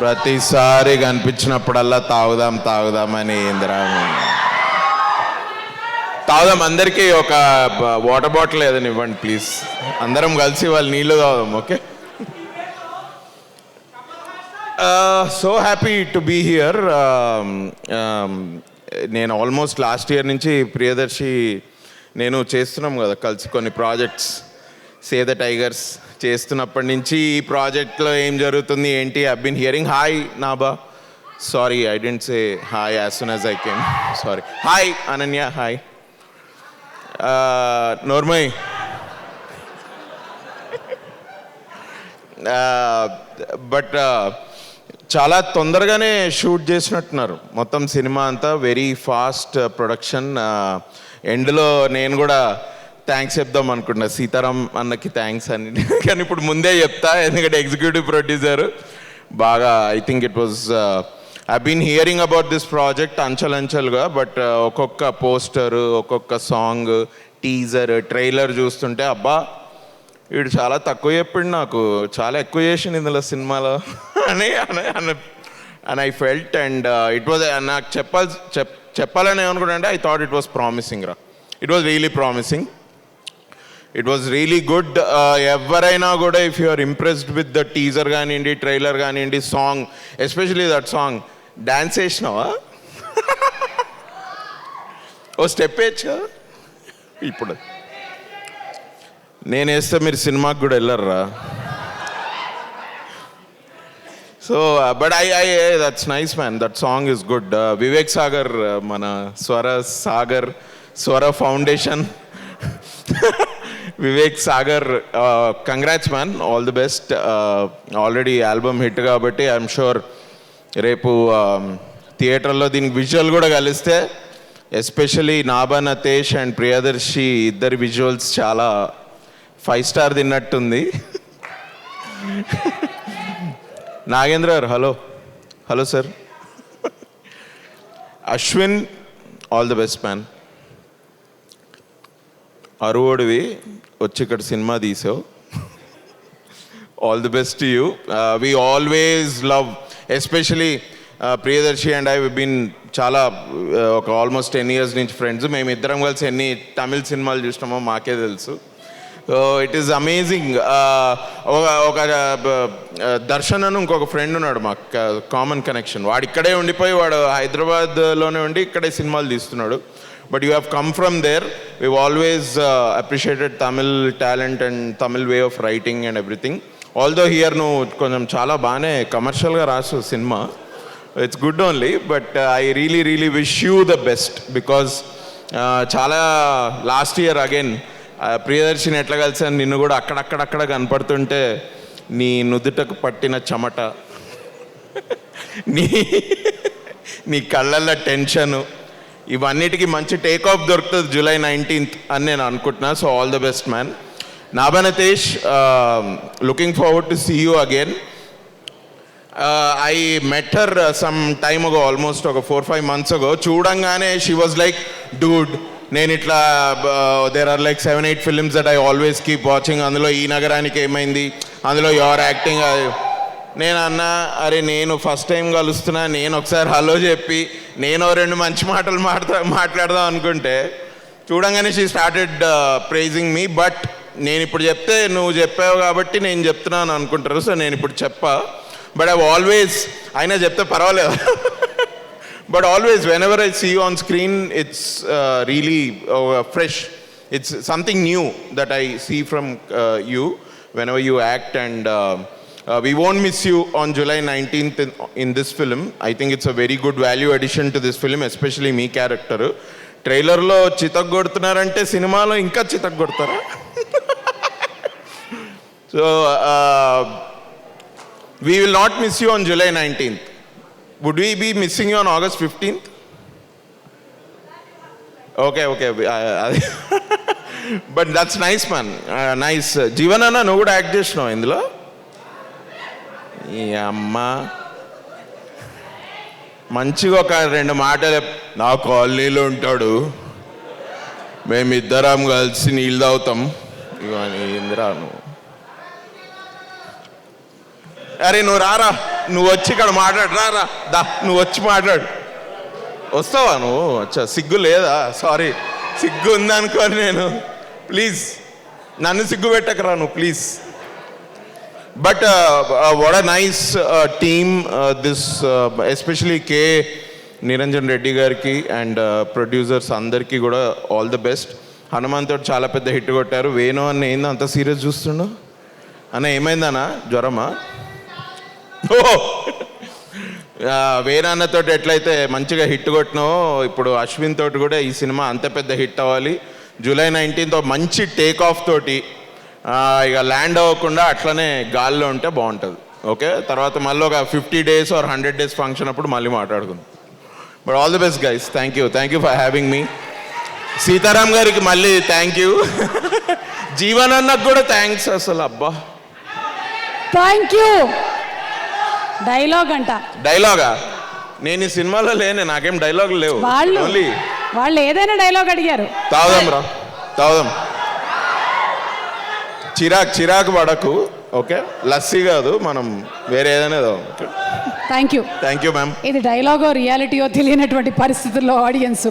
ప్రతిసారి కనిపించినప్పుడల్లా తాగుదామని ఏందిరా తాగుదాం. అందరికీ ఒక వాటర్ బాటిల్ ఏదని ఇవ్వండి ప్లీజ్. అందరం కలిసి వాళ్ళు నీళ్ళు తాగుదాం. Okay. So happy to be here. నేను ఆల్మోస్ట్ లాస్ట్ ఇయర్ నుంచి ప్రియదర్శి నేను చేస్తున్నాం కదా కలిసి కొన్ని ప్రాజెక్ట్స్. సే ద టైగర్స్ చేస్తున్నప్పటి నుంచి ఈ ప్రాజెక్ట్లో ఏం జరుగుతుంది ఏంటి I been hearing. Hi Nabha, sorry I didn't say hi as soon as I came, sorry. Hi Ananya, hi. నోర్మయ్, బట్ చాలా తొందరగానే షూట్ చేసినట్టున్నారు మొత్తం సినిమా అంతా. Very fast production. ఎండ్లో నేను కూడా థ్యాంక్స్ చెప్దాం అనుకుంటున్నా సీతారాం అన్నకి థ్యాంక్స్ అని, కానీ ఇప్పుడు ముందే చెప్తా ఎందుకంటే ఎగ్జిక్యూటివ్ ప్రొడ్యూసర్ బాగా I think it was I been hearing about this project అంచెలంచెలుగా. బట్ ఒక్కొక్క పోస్టర్, ఒక్కొక్క సాంగ్, టీజర్, ట్రైలర్ చూస్తుంటే అబ్బా వీడు చాలా తక్కువ చెప్పిండు, నాకు చాలా ఎక్కువ చేసిండు ఇందులో సినిమాలో అని and I felt. And it was నాకు చెప్పాలని ఏమనుకుంటా అంటే I thought it was promising రా. It was really promising. It was really good. ఎవరైనా కూడా if you are impressed with the teaser కానివ్వండి, ట్రైలర్ కానివ్వండి, song, especially that song. Dance వేసినావా? ఓ స్టెప్ వేయచ్చు కదా. ఇప్పుడు నేను వేస్తే మీరు సినిమాకి కూడా వెళ్ళర్రా. So but I that's nice man, that song is good. Vivek Sagar, మన స్వర foundation Vivek Sagar, congrats man, all the best. Already album hit కాబట్టి ఐఎమ్ షూర్ రేపు థియేటర్లో దీనికి విజువల్ కూడా కలిస్తే, ఎస్పెషలీ నాబా నతేష్ అండ్ ప్రియదర్శి ఇద్దరి విజువల్స్ చాలా 5 స్టార్ తిన్నట్టుంది. Nagendra garu, hello sir. Ashwin, all the best man. అరువోడివి వచ్చి ఇక్కడ సినిమా తీసావు, all the best to you. We always love, especially Priyadarshi and I been చాలా ఒక ఆల్మోస్ట్ 10 years నుంచి ఫ్రెండ్స్. మేము ఇద్దరం కలిసి ఎన్ని తమిళ సినిమాలు చూసినామో మాకే తెలుసు. It is amazing. ఒక దర్శన్ అని ఇంకొక ఫ్రెండ్ ఉన్నాడు మాకు, కామన్ కనెక్షన్. వాడు ఇక్కడే ఉండిపోయి, వాడు హైదరాబాద్లోనే ఉండి ఇక్కడే సినిమాలు తీస్తున్నాడు. But you have come from there. We always appreciated Tamil talent and Tamil way of writing and everything. Although here నువ్వు కొంచెం చాలా బాగానే కమర్షియల్గా రాసు cinema. It's good only, but I really wish you the best. Because చాలా లాస్ట్ ఇయర్ అగైన్ ప్రియదర్శిని ఎట్లా కలిసాను, నిన్ను కూడా అక్కడక్కడ కనపడుతుంటే నీ నుదుటకు పట్టిన చెమట, నీ కళ్ళల్లో టెన్షను, ఇవన్నిటికీ మంచి టేక్ ఆఫ్ దొరుకుతుంది July 19th అని నేను అనుకుంటున్నా. So all the best man. Nabha Natesh, looking forward to see you again. I met her some time ago, almost ఒక 4-5 months ago. చూడంగానే she was like, dude, నేను ఇట్లా there are like 7-8 films that I always keep watching. అందులో ఈ నగరానికి ఏమైంది, అందులో your acting. నేను అన్నా, అరే నేను ఫస్ట్ టైం కలుస్తున్నా, నేను ఒకసారి హలో చెప్పి నేను 2 మంచి మాటలు మాట్లాడదాం అనుకుంటే చూడంగానే she started praising me. But నేను ఇప్పుడు చెప్తే నువ్వు చెప్పావు కాబట్టి నేను చెప్తున్నాను అనుకుంటారు. సో నేను ఇప్పుడు చెప్పా. బట్ ఐ ఆల్వేస్, అయినా చెప్తే పర్వాలేదు, but always whenever I see you on screen, it's really fresh. It's something new that I see from you whenever you act. And we won't miss you on July 19th in this film. I think it's a very good value addition to this film, especially మీ character. ట్రైలర్లో చితగ్గొడుతున్నారంటే సినిమాలో ఇంకా చితగ్గొడతారా? So we will not miss you on July 19th. Would we be missing you on August 15th? Okay. But that's nice man. Nice. Jeevan అన్న, నువ్వు కూడా act చేసినావు ఇందులో? ఈ అమ్మ మంచిగా ఒక 2 మాటలు. నా కాలనీలో ఉంటాడు, మేమిద్దరం కలిసి నీళ్ళు తాగుతాం. ఇవన్నీ ఇందిరా నువ్వు, అరే నువ్వు రారా. నువ్వు వచ్చి ఇక్కడ మాట్లాడు, రా దా, నువ్వు వచ్చి మాట్లాడు. వస్తావా నువ్వు? అచ్చా, సిగ్గు లేదా? సారీ, సిగ్గు ఉందనుకోని నేను. ప్లీజ్ నన్ను సిగ్గు పెట్టకరా నువ్వు, please. But what a nice team this, especially K Niranjan Reddy గారికి అండ్ ప్రొడ్యూసర్స్ అందరికీ కూడా ఆల్ ది బెస్ట్. హనుమాన్ తోటి చాలా పెద్ద హిట్ కొట్టారు. వేణు అన్న ఏందో అంత సీరియస్ చూస్తుండు అన్న, ఏమైందన్నా? జ్వరమా? ఓ వేణు అన్నతోటి ఎట్లయితే మంచిగా హిట్ కొట్టినావో, ఇప్పుడు అశ్విన్ తోటి కూడా ఈ సినిమా అంత పెద్ద హిట్ అవ్వాలి. జూలై 19th మంచి టేక్ ఆఫ్ తోటి ఇక ల్యాండ్ అవ్వకుండా అట్లనే గాల్లో ఉంటే బాగుంటుంది. ఓకే, తర్వాత మళ్ళీ ఒక 50 days or 100 days ఫంక్షన్ అప్పుడు మళ్ళీ మాట్లాడుకుందాం. But all the best guys. Thank you for having me. Sitaram గారికి మళ్ళీ థ్యాంక్ యూ. జీవన్ అన్నకు కూడా థ్యాంక్స్ అసలు. అబ్బా, థ్యాంక్ యూ. డైలాగా? నేను ఈ సినిమాలో లేనే, నాకేం డైలాగులు లేవు. వాళ్ళు ఏదైనా డైలాగ్ అడిగారు. తాగుదాం. చిరాకు పడకు. ఓకే, లస్సీ కాదు, మనం వేరే ఏదైనా. Thank you ma'am. ఇది డైలాగో రియాలిటీయో తెలియనటువంటి పరిస్థితుల్లో ఆడియన్స్